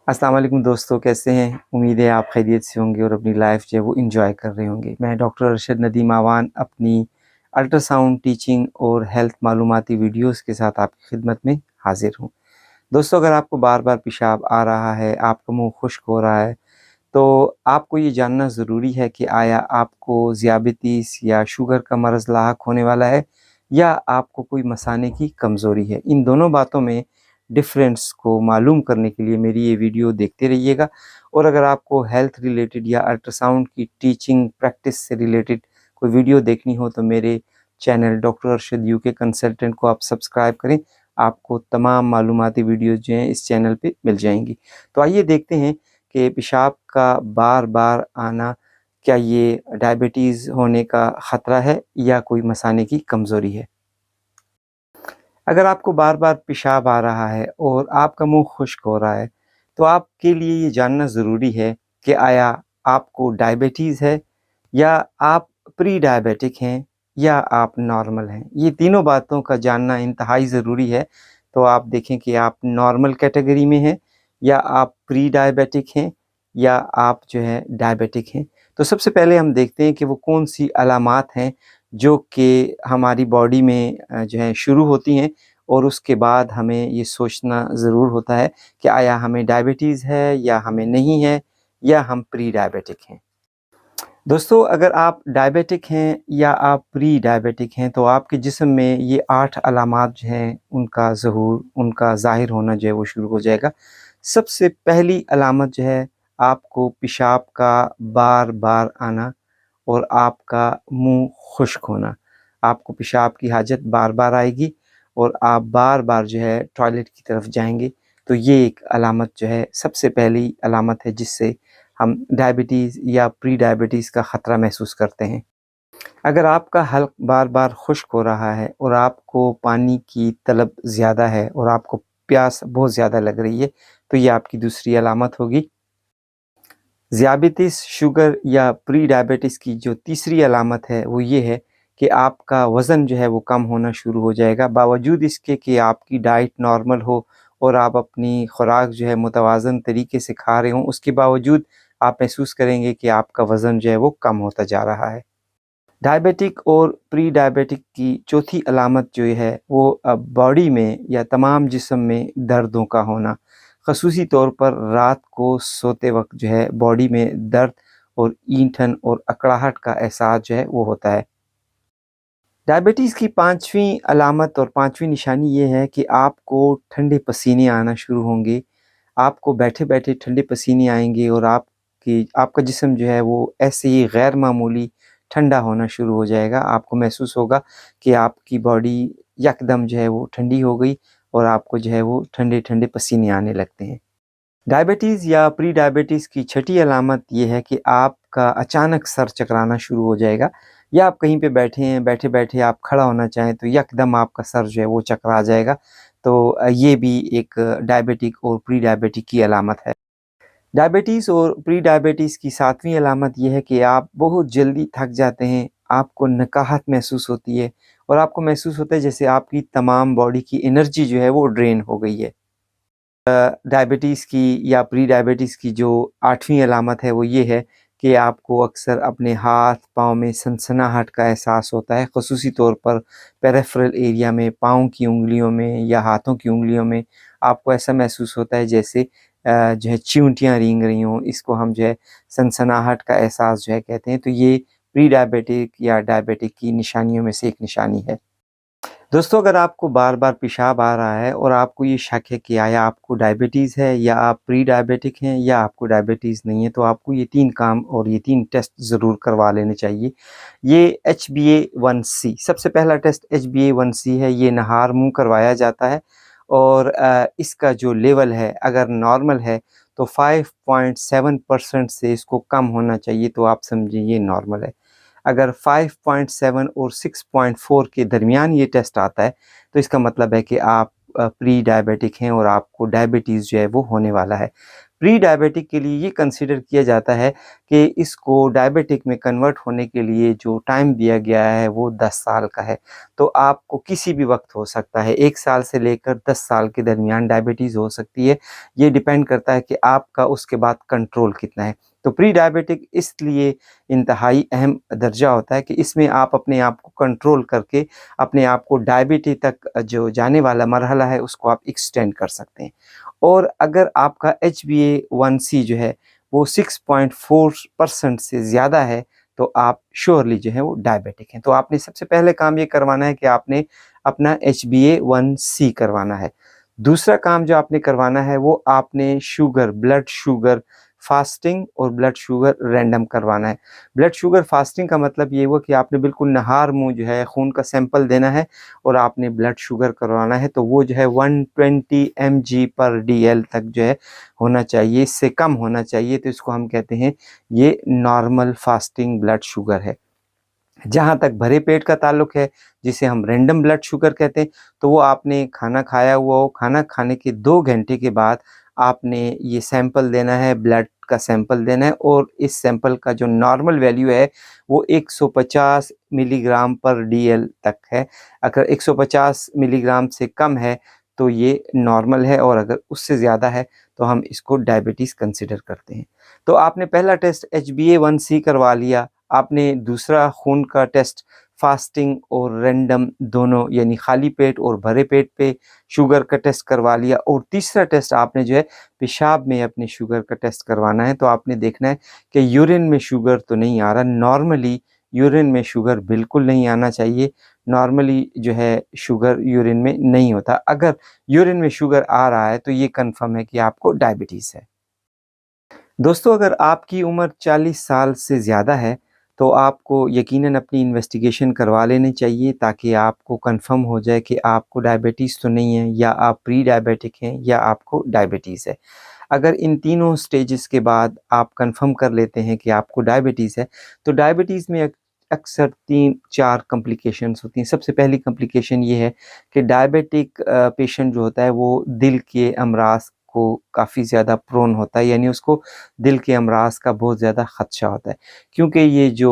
अस्सलाम वालेकुम दोस्तों, कैसे हैं? उम्मीद है आप खैरियत से होंगे और अपनी लाइफ जो है वो एंजॉय कर रहे होंगे। मैं डॉक्टर अरशद नदीम आवान अपनी अल्ट्रासाउंड टीचिंग और हेल्थ मालूमाती वीडियोस के साथ आपकी खिदमत में हाजिर हूँ। दोस्तों, अगर आपको बार बार पेशाब आ रहा है, आपका मुंह खुश्क हो रहा है, तो आपको ये जानना ज़रूरी है कि आया आपको ज़ियाबितीस या शुगर का मरज़ लाहक होने वाला है या आपको कोई मसाने की कमज़ोरी है। इन दोनों बातों में डिफ़रेंस को मालूम करने के लिए मेरी ये वीडियो देखते रहिएगा। और अगर आपको हेल्थ रिलेटेड या अल्ट्रासाउंड की टीचिंग प्रैक्टिस से रिलेटेड कोई वीडियो देखनी हो तो मेरे channel doctor Arshad UK consultant को आप सब्सक्राइब करें। आपको तमाम मालूमाती वीडियोज़ जो हैं इस चैनल पे मिल जाएंगी। तो आइए देखते हैं कि पेशाब का बार-बार आना, क्या ये डायबिटीज़ होने का ख़तरा है या कोई मसाने की कमज़ोरी है? अगर आपको बार-बार पेशाब आ रहा है और आपका मुँह खुश्क हो रहा है, तो आपके लिए ये जानना ज़रूरी है कि आया आपको डायबिटीज़ है या आप प्री डायबिटिक हैं या आप नॉर्मल हैं। ये तीनों बातों का जानना इंतहाई ज़रूरी है। तो आप देखें कि आप नॉर्मल कैटेगरी में हैं या आप प्री डायबिटिक हैं या आप जो है डायबिटिक हैं। तो सबसे पहले हम देखते हैं कि वो कौन-सी अलामात हैं जो कि हमारी बॉडी में जो है शुरू होती हैं और उसके बाद हमें ये सोचना ज़रूर होता है कि आया हमें डायबिटीज़ है या हमें नहीं है या हम प्री डायबिटिक हैं। दोस्तों, अगर आप डायबिटिक हैं या आप प्री डायबिटिक हैं तो आपके जिस्म में ये 8 अलामात जो हैं उनका ज़हूर, उनका ज़ाहिर होना जो है वो शुरू हो जाएगा। सबसे पहली अलामत जो है, आपको पेशाब का बार-बार आना और आपका मुँह खुश्क होना। आपको पेशाब की हाजत बार-बार आएगी और आप बार-बार जो है टॉयलेट की तरफ जाएँगे। तो ये एक अलामत जो है, सबसे पहली अलामत है जिससे हम डायबिटीज़ या प्री डायबिटीज़ का ख़तरा महसूस करते हैं। अगर आपका हल्क बार-बार खुश्क हो रहा है और आपको पानी की तलब ज़्यादा है और आपको प्यास बहुत ज़्यादा लग रही है, तो ये आपकी दूसरी अलामत होगी। ज़ियाबितीस, शुगर या प्री डायबिटीज़ की जो तीसरी अलामत है वो ये है कि आपका वज़न जो है वो कम होना शुरू हो जाएगा। बावजूद इसके कि आपकी डाइट नॉर्मल हो और आप अपनी खुराक जो है मुतवाज़न तरीके से खा रहे हों, उसके बावजूद आप महसूस करेंगे कि आपका वज़न जो है वो कम होता जा रहा है। डायबिटिक और प्री डायबिटिक की चौथी अलामत जो है वो बॉडी में या तमाम जिस्म में दर्दों का होना, ख़ुसूसी तौर पर रात को सोते वक़्त जो है बॉडी में दर्द और ईंठन और अकड़ाहट का एहसास जो है वो होता है। डायबिटीज़ की 5वीं अलामत और 5वीं निशानी ये है कि आपको ठंडे पसीने आना शुरू होंगे। आपको बैठे-बैठे ठंडे पसीने आएँगे और आपका जिस्म जो है वो ऐसे ही गैर मामूली ठंडा होना शुरू हो जाएगा। आपको महसूस होगा कि आपकी बॉडी यकदम जो है वो ठंडी हो गई और आपको जो है वो ठंडे-ठंडे पसीने आने लगते हैं। डायबिटीज़ या प्री डायबिटीज़ की छठी अलामत ये है कि आपका अचानक सर चकराना शुरू हो जाएगा या आप कहीं पे बैठे हैं, बैठे-बैठे आप खड़ा होना चाहें तो यकदम आपका सर जो है वो चकरा जाएगा। तो ये भी एक डायबिटिक और प्री डायबिटिक की अलामत है। डायबिटीज़ और प्री डायबिटीज़ की 7वीं अलामत ये है कि आप बहुत जल्दी थक जाते हैं, आपको नकाहत महसूस होती है और आपको महसूस होता है जैसे आपकी तमाम बॉडी की एनर्जी जो है वो ड्रेन हो गई है। डायबिटीज़ की या प्री डायबिटीज़ की जो 8वीं अलामत है वो ये है कि आपको अक्सर अपने हाथ-पाँव में सनसनाहट का एहसास होता है, ख़ुसूसी तौर पर पेरिफेरल एरिया में, पाँव की उँगलियों में या हाथों की उँगलियों में आपको ऐसा महसूस होता है जैसे जो है चींटियाँ रेंग रही हों। इसको हम जो है सनसनाहट का एहसास जो है कहते हैं। तो ये प्री डायबिटिक या डायबिटिक की निशानियों में से एक निशानी है। दोस्तों, अगर आपको बार-बार पेशाब आ रहा है और आपको ये शक है कि आया आपको डायबिटीज़ है या आप प्री डायबिटिक हैं या आपको डायबिटीज़ नहीं है, तो आपको ये 3 काम और ये 3 टेस्ट ज़रूर करवा लेने चाहिए। ये HbA1c सबसे पहला टेस्ट HbA1c है, ये नहार मुँह करवाया जाता है और इसका जो लेवल है अगर नॉर्मल है तो 5.7% से इसको कम होना चाहिए, तो आप समझिए ये नॉर्मल है। अगर 5.7 और 6.4 के दरमियान ये टेस्ट आता है तो इसका मतलब है कि आप प्री डायबिटिक हैं और आपको डायबिटीज़ जो है वो होने वाला है। प्री डायबिटिक के लिए ये कंसिडर किया जाता है कि इसको डायबिटिक में कन्वर्ट होने के लिए जो टाइम दिया गया है वो 10 साल का है। तो आपको किसी भी वक्त हो सकता है, 1 साल से लेकर 10 साल के दरमियान डायबिटीज़ हो सकती है। ये डिपेंड करता है कि आपका उसके बाद कंट्रोल कितना है। तो प्री डायबिटिक इसलिए इंतहाई अहम दर्जा होता है कि इसमें आप अपने आप को कंट्रोल करके अपने आप को डायबिटी तक जो जाने वाला मरहला है उसको आप एक्सटेंड कर सकते हैं। और अगर आपका HbA1c जो है वो 6.4% से ज़्यादा है तो आप श्योरली जो है वो डायबिटिक हैं। तो आपने सबसे पहले काम ये करवाना है कि आपने अपना HbA1c करवाना है। दूसरा काम जो आपने करवाना है वो आपने शुगर, ब्लड शुगर फास्टिंग और ब्लड शुगर रैंडम करवाना है। ब्लड शुगर फास्टिंग का मतलब ये हुआ कि आपने बिल्कुल नहार मुँह जो है खून का सैंपल देना है और आपने ब्लड शुगर करवाना है, तो वो जो है 120 mg/dl तक जो है होना चाहिए, इससे कम होना चाहिए। तो इसको हम कहते हैं ये नॉर्मल फास्टिंग ब्लड शुगर है। जहाँ तक भरे पेट का ताल्लुक है, जिसे हम रैंडम ब्लड शुगर कहते हैं, तो वो आपने खाना खाया हुआ हो, खाना खाने के 2 घंटे के बाद आपने ये सैंपल देना है, ब्लड का सैंपल देना है और इस सैंपल का जो नॉर्मल वैल्यू है वो 150 मिलीग्राम पर डीएल तक है। अगर 150 मिलीग्राम से कम है तो ये नॉर्मल है और अगर उससे ज़्यादा है तो हम इसको डायबिटीज़ कंसिडर करते हैं। तो आपने पहला टेस्ट HbA1c करवा लिया, आपने दूसरा खून का टेस्ट फास्टिंग और रैंडम दोनों यानी खाली पेट और भरे पेट पे शुगर का टेस्ट करवा लिया और तीसरा टेस्ट आपने जो है पेशाब में अपने शुगर का टेस्ट करवाना है। तो आपने देखना है कि यूरिन में शुगर तो नहीं आ रहा। नॉर्मली यूरिन में शुगर बिल्कुल नहीं आना चाहिए। नॉर्मली जो है शुगर यूरिन में नहीं होता। अगर यूरिन में शुगर आ रहा है तो ये कन्फर्म है कि आपको डायबिटीज़ है। दोस्तों, अगर आपकी उम्र 40 साल से ज़्यादा है तो आपको यकीनन अपनी इन्वेस्टिगेशन करवा लेनी चाहिए ताकि आपको कंफर्म हो जाए कि आपको डायबिटीज़ तो नहीं है या आप प्री डायबिटिक हैं या आपको डायबिटीज़ है। अगर इन तीनों स्टेजेस के बाद आप कंफर्म कर लेते हैं कि आपको डायबिटीज़ है, तो डायबिटीज़ में अक्सर 3-4 कॉम्प्लिकेशंस होती हैं। सबसे पहली कॉम्प्लिकेशन ये है कि डायबिटिक पेशेंट जो होता है वो दिल के अमराज को काफ़ी ज़्यादा प्रोन होता है, यानी उसको दिल के अमराज का बहुत ज़्यादा ख़दशा होता है। क्योंकि ये जो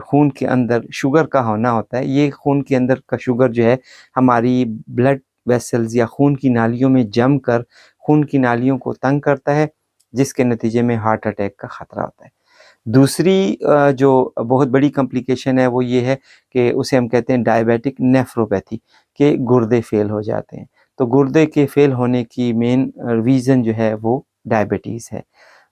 खून के अंदर शुगर का होना होता है, ये खून के अंदर का शुगर जो है हमारी ब्लड वेसल्स या खून की नालियों में जम कर खून की नालियों को तंग करता है, जिसके नतीजे में हार्ट अटैक का ख़तरा होता है। दूसरी जो बहुत बड़ी कॉम्प्लिकेशन है वो ये है कि उसे हम कहते हैं डायबिटिक नेफ्रोपैथी, के गुर्दे फ़ेल हो जाते हैं। तो गुर्दे के फ़ेल होने की मेन रीज़न जो है वो डायबिटीज़ है।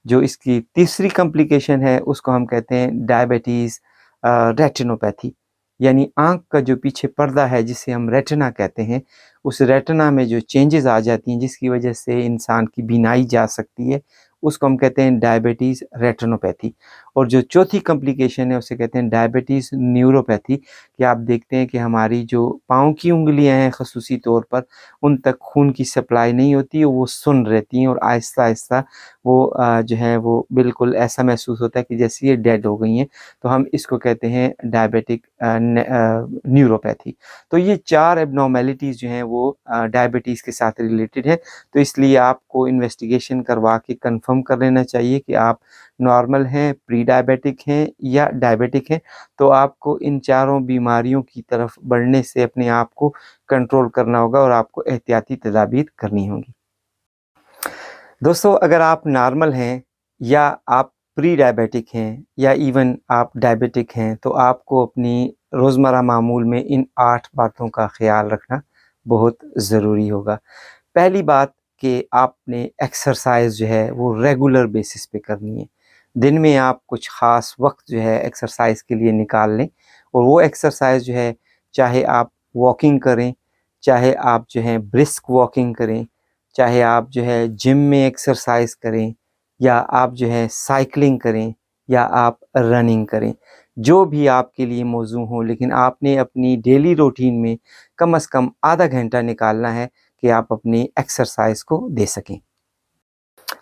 जो इसकी तीसरी कॉम्प्लिकेशन है उसको हम कहते हैं डायबिटीज़ रेटिनोपैथी, यानी आँख का जो पीछे पर्दा है जिसे हम रेटिना कहते हैं, उस रेटिना में जो चेंजेज़ आ जाती हैं जिसकी वजह से इंसान की बीनाई जा सकती है, उसको हम कहते हैं डायबिटीज़ रेटिनोपैथी। और जो चौथी कॉम्प्लिकेशन है उसे कहते हैं डायबिटीज़ न्यूरोपैथी, कि आप देखते हैं कि हमारी जो पाँव की उँगलियाँ हैं ख़ुसूसी तौर पर उन तक खून की सप्लाई नहीं होती और वो सुन्न रहती हैं और आहिस्ता-आहिस्ता वो जो है वो बिल्कुल ऐसा महसूस होता है कि जैसे ये डेड हो गई हैं। तो हम इसको कहते हैं डायबिटिक न्यूरोपैथी। तो ये 4 एब्नॉर्मैलिटीज़ जो हैं वो डायबिटीज़ के साथ रिलेटेड है। तो इसलिए आपको इन्वेस्टिगेशन करवा के कंफर्म कर लेना चाहिए कि आप नॉर्मल हैं, प्री डायबिटिक हैं या डायबिटिक हैं। तो आपको इन चारों बीमारियों की तरफ बढ़ने से अपने आप को कंट्रोल करना होगा और आपको एहतियाती तदाबीर करनी होंगी। दोस्तों, अगर आप नॉर्मल हैं या आप प्री डायबिटिक हैं या इवन आप डायबिटिक हैं तो आपको अपनी रोज़मर्रा मामूल में इन 8 बातों का ख़्याल रखना बहुत ज़रूरी होगा। पहली बात कि आपने एक्सरसाइज़ जो है वो रेगुलर बेसिस पे करनी है। दिन में आप कुछ ख़ास वक्त जो है एक्सरसाइज़ के लिए निकाल लें और वो एक्सरसाइज़ जो है चाहे आप वॉकिंग करें, चाहे आप जो है ब्रिस्क वॉकिंग करें, चाहे आप जो है जिम में एक्सरसाइज करें या आप जो है साइकिलिंग करें या आप रनिंग करें, जो भी आपके लिए मौजू हो, लेकिन आपने अपनी डेली रूटीन में कम से कम आधा घंटा निकालना है कि आप अपनी एक्सरसाइज को दे सकें।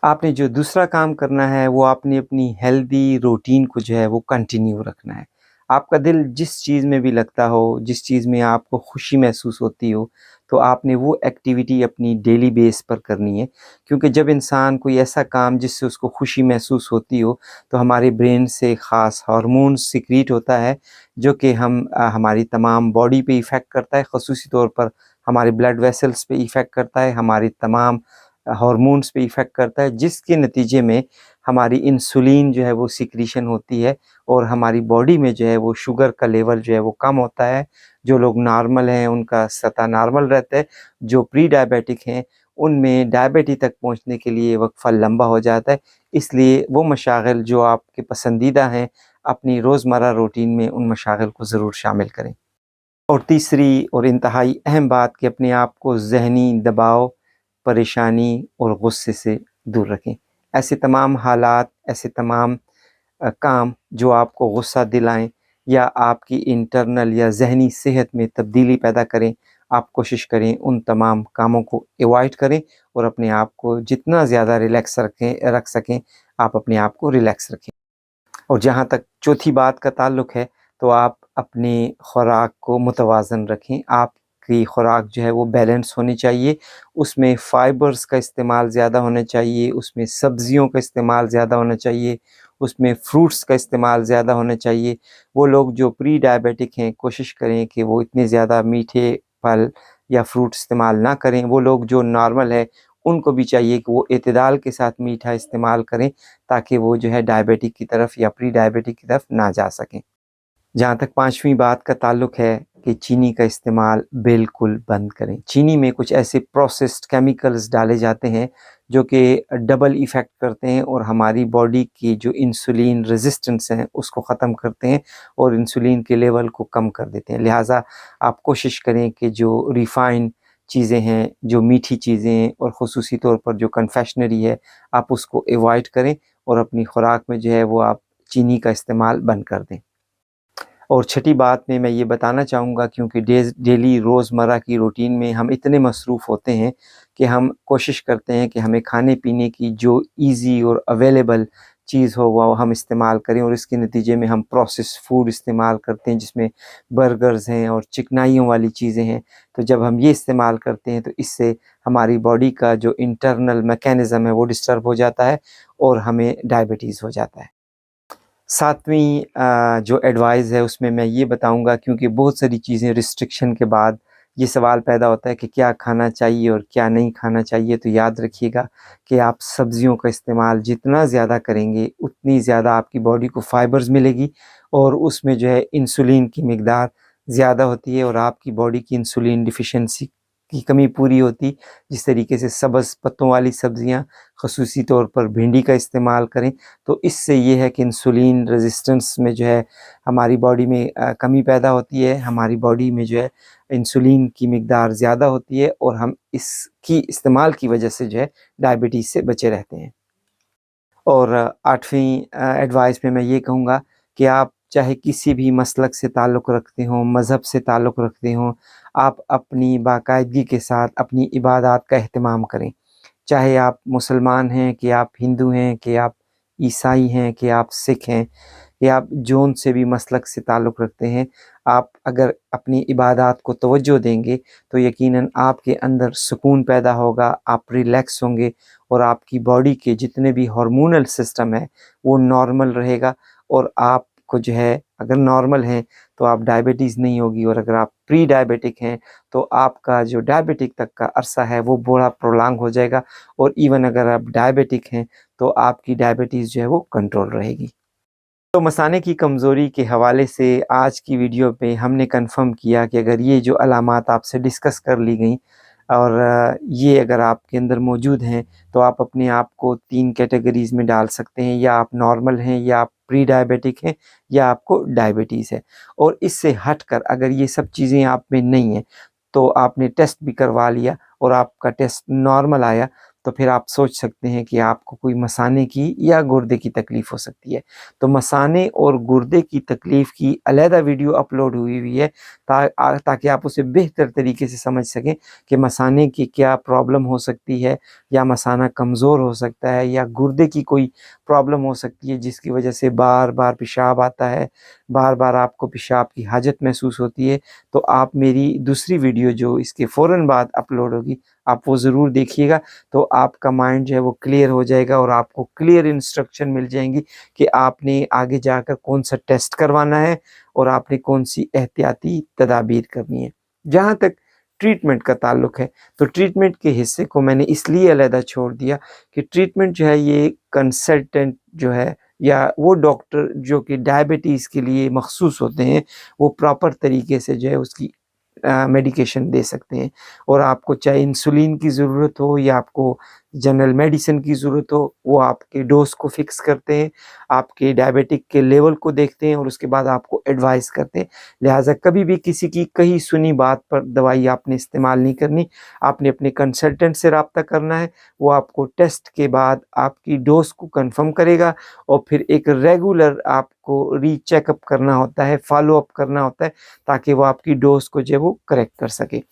आपने जो दूसरा काम करना है वो आपने अपनी हेल्दी रूटीन को जो है वो कंटिन्यू रखना है। आपका दिल जिस चीज़ में भी लगता हो, जिस चीज़ में आपको खुशी महसूस होती हो, तो आपने वो एक्टिविटी अपनी डेली बेस पर करनी है। क्योंकि जब इंसान कोई ऐसा काम जिससे उसको खुशी महसूस होती हो, तो हमारे ब्रेन से ख़ास हार्मोन सिक्रीट होता है, जो कि हमारी तमाम बॉडी पे इफ़ेक्ट करता है, ख़ुसूसी तौर पर हमारे ब्लड वेसल्स पे इफ़ेक्ट करता है, हमारी तमाम हार्मोन्स पे इफ़ेक्ट करता है, जिसके नतीजे में हमारी इंसुलिन जो है वो सिक्रीशन होती है और हमारी बॉडी में जो है वो शुगर का लेवल जो है वो कम होता है। जो लोग नॉर्मल हैं उनका सतह नॉर्मल रहता है, जो प्री डायबिटिक हैं उनमें डायबिटी तक पहुंचने के लिए वक्फ़ा लंबा हो जाता है। इसलिए वो मशागिल जो आपके पसंदीदा हैं, अपनी रोज़मर्रा रूटीन में उन मशागिल को ज़रूर शामिल करें। और तीसरी और इंतहाई अहम बात कि अपने आप को ज़हनी दबाव, परेशानी और गुस्से से दूर रखें। ऐसे तमाम हालात, ऐसे तमाम काम जो आपको गुस्सा दिलाएं या आपकी इंटरनल या ज़हनी सेहत में तब्दीली पैदा करें, आप कोशिश करें उन तमाम कामों को अवॉइड करें और अपने आप को जितना ज़्यादा रिलैक्स रख सकें, आप अपने आप को रिलैक्स रखें। और जहाँ तक चौथी बात का ताल्लुक़ है, तो आप अपनी खुराक को मुतवाज़न रखें। आपकी खुराक जो है वो बैलेंस होनी चाहिए, उसमें फ़ाइबर्स का इस्तेमाल ज़्यादा होना चाहिए, उसमें सब्ज़ियों का इस्तेमाल ज़्यादा होना चाहिए, उसमें फ्रूट्स का इस्तेमाल ज़्यादा होना चाहिए। वो लोग जो प्री डायबिटिक हैं, कोशिश करें कि वो इतने ज़्यादा मीठे फल या फ्रूट इस्तेमाल ना करें। वो लोग जो नॉर्मल है, उनको भी चाहिए कि वो एतदाल के साथ मीठा इस्तेमाल करें, ताकि वो जो है डायबिटिक की तरफ या प्री डायबिटिक की तरफ ना जा सकें। जहाँ तक पाँचवीं बात का ताल्लुक़ है कि चीनी का इस्तेमाल बिल्कुल बंद करें। चीनी में कुछ ऐसे प्रोसेस्ड केमिकल्स डाले जाते हैं जो कि डबल इफ़ेक्ट करते हैं और हमारी बॉडी की जो इंसुलिन रेजिस्टेंस है उसको ख़त्म करते हैं और इंसुलिन के लेवल को कम कर देते हैं। लिहाजा आप कोशिश करें कि जो रिफ़ाइंड चीज़ें हैं, जो मीठी चीज़ें हैं और ख़ुसूसी तौर पर जो कन्फेक्शनरी है, आप उसको अवॉइड करें और अपनी खुराक में जो है वो आप चीनी का इस्तेमाल बंद कर दें। और छठी बात में मैं ये बताना चाहूँगा, क्योंकि डेली रोज़मर्रा की रूटीन में हम इतने मसरूफ़ होते हैं कि हम कोशिश करते हैं कि हमें खाने-पीने की जो ईज़ी और अवेलेबल चीज़ हो वो हम इस्तेमाल करें, और इसके नतीजे में हम प्रोसेस्ड फूड इस्तेमाल करते हैं जिसमें बर्गर्स हैं और चिकनाइयों वाली चीज़ें हैं। तो जब हम ये इस्तेमाल करते हैं तो इससे हमारी बॉडी का जो इंटरनल मैकेनिज़्म है वो डिस्टर्ब हो जाता है और हमें डायबिटीज़ हो जाता है। सातवीं जो एडवाइस है उसमें मैं ये बताऊँगा, क्योंकि बहुत सारी चीज़ें रिस्ट्रिक्शन के बाद ये सवाल पैदा होता है कि क्या खाना चाहिए और क्या नहीं खाना चाहिए। तो याद रखिएगा कि आप सब्ज़ियों का इस्तेमाल जितना ज़्यादा करेंगे उतनी ज़्यादा आपकी बॉडी को फ़ाइबर्स मिलेगी और उसमें जो है इंसुलिन की मिक़दार ज़्यादा होती है और आपकी बॉडी की इंसुलिन डिफ़िशियंसी की कमी पूरी होती। जिस तरीके से सब्ज़ पत्तों वाली सब्ज़ियाँ, ख़ुसूसी तौर पर भिंडी का इस्तेमाल करें, तो इससे ये है कि इंसुलिन रेजिस्टेंस में जो है हमारी बॉडी में कमी पैदा होती है, हमारी बॉडी में जो है इंसुलिन की मिक़दार ज़्यादा होती है और हम इसकी इस्तेमाल की वजह से जो है डायबिटीज़ से बचे रहते हैं। और आठवीं एडवाइस में मैं ये कहूँगा कि आप चाहे किसी भी मसलक से ताल्लुक़ रखते हों, मज़हब से ताल्लुक़ रखते हों, आप अपनी बाकायदगी के साथ अपनी इबादत का एहतमाम करें। चाहे आप मुसलमान हैं, कि आप हिंदू हैं, कि आप ईसाई हैं, कि आप सिख हैं, या आप जौन से भी मसलक से ताल्लुक़ रखते हैं, आप अगर अपनी इबादत को तवज्जो देंगे तो यकीनन आपके अंदर सुकून पैदा होगा, आप रिलैक्स होंगे और आपकी बॉडी के जितने भी हार्मोनल सिस्टम है वो नॉर्मल रहेगा और आपको जो है अगर नॉर्मल हैं तो आप डायबिटीज़ नहीं होगी, और अगर आप प्री डायबिटिक हैं तो आपका जो डायबिटिक तक का अरसा है वो बड़ा प्रोलॉन्ग हो जाएगा, और इवन अगर आप डायबिटिक हैं तो आपकी डायबिटीज़ जो है वो कंट्रोल रहेगी। तो मसाने की कमज़ोरी के हवाले से आज की वीडियो पे हमने कंफर्म किया कि अगर ये जो अलामात आपसे डिस्कस कर ली गई और ये अगर आपके अंदर मौजूद हैं तो आप अपने आप को 3 कैटेगरीज़ में डाल सकते हैं, या आप नॉर्मल हैं, या आप प्री डायबिटिक हैं, या आपको डायबिटीज़ है। और इससे हटकर अगर ये सब चीज़ें आप में नहीं हैं तो आपने टेस्ट भी करवा लिया और आपका टेस्ट नॉर्मल आया, तो फिर आप सोच सकते हैं कि आपको कोई मसाने की या गुर्दे की तकलीफ़ हो सकती है। तो मसाने और गुर्दे की तकलीफ़ की अलहदा वीडियो अपलोड हुई है ताकि आप उसे बेहतर तरीके से समझ सकें कि मसाने की क्या प्रॉब्लम हो सकती है, या मसाना कमज़ोर हो सकता है, या गुर्दे की कोई प्रॉब्लम हो सकती है जिसकी वजह से बार-बार पेशाब आता है, बार बार आपको पेशाब की हाजत महसूस होती है, तो आप मेरी दूसरी वीडियो जो इसके फ़ौरन बाद अपलोड होगी आप वो ज़रूर देखिएगा। तो आपका माइंड जो है वो क्लियर हो जाएगा और आपको क्लियर इंस्ट्रक्शन मिल जाएंगी कि आपने आगे जाकर कौन सा टेस्ट करवाना है और आपने कौन सी एहतियाती तदाबीर करनी है। जहाँ तक ट्रीटमेंट का ताल्लुक है, तो ट्रीटमेंट के हिस्से को मैंने इसलिए अलहदा छोड़ दिया कि ट्रीटमेंट जो है ये कंसल्टेंट जो है या वो डॉक्टर जो कि डायबिटीज़ के लिए मखसूस होते हैं, वो प्रॉपर तरीके से जो है उसकी मेडिकेशन दे सकते हैं। और आपको चाहे इंसुलिन की ज़रूरत हो या आपको जनरल मेडिसिन की ज़रूरत हो, वो आपके डोज़ को फ़िक्स करते हैं, आपके डायबिटिक के लेवल को देखते हैं और उसके बाद आपको एडवाइस करते हैं। लिहाज़ा कभी भी किसी की कही सुनी बात पर दवाई आपने इस्तेमाल नहीं करनी, आपने अपने कंसल्टेंट से राब्ता करना है। वो आपको टेस्ट के बाद आपकी डोज़ को कन्फर्म करेगा और फिर एक रेगुलर आपको रीचेकअप करना होता है, फ़ॉलो अप करना होता है, ताकि वो आपकी डोज़ को जो है वो करेक्ट कर सके।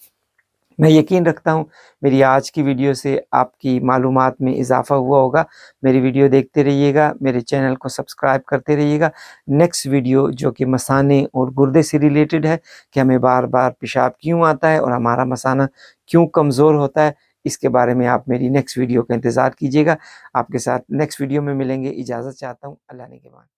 मैं यकीन रखता हूँ मेरी आज की वीडियो से आपकी मालूमात में इज़ाफ़ा हुआ होगा। मेरी वीडियो देखते रहिएगा, मेरे चैनल को सब्सक्राइब करते रहिएगा। नेक्स्ट वीडियो जो कि मसाने और गुर्दे से रिलेटेड है कि हमें बार-बार पेशाब क्यों आता है और हमारा मसाना क्यों कमज़ोर होता है, इसके बारे में आप मेरी नेक्स्ट वीडियो का इंतज़ार कीजिएगा। आपके साथ नेक्स्ट वीडियो में मिलेंगे। इजाज़त चाहता हूँ। अल्लाह ने के बाद।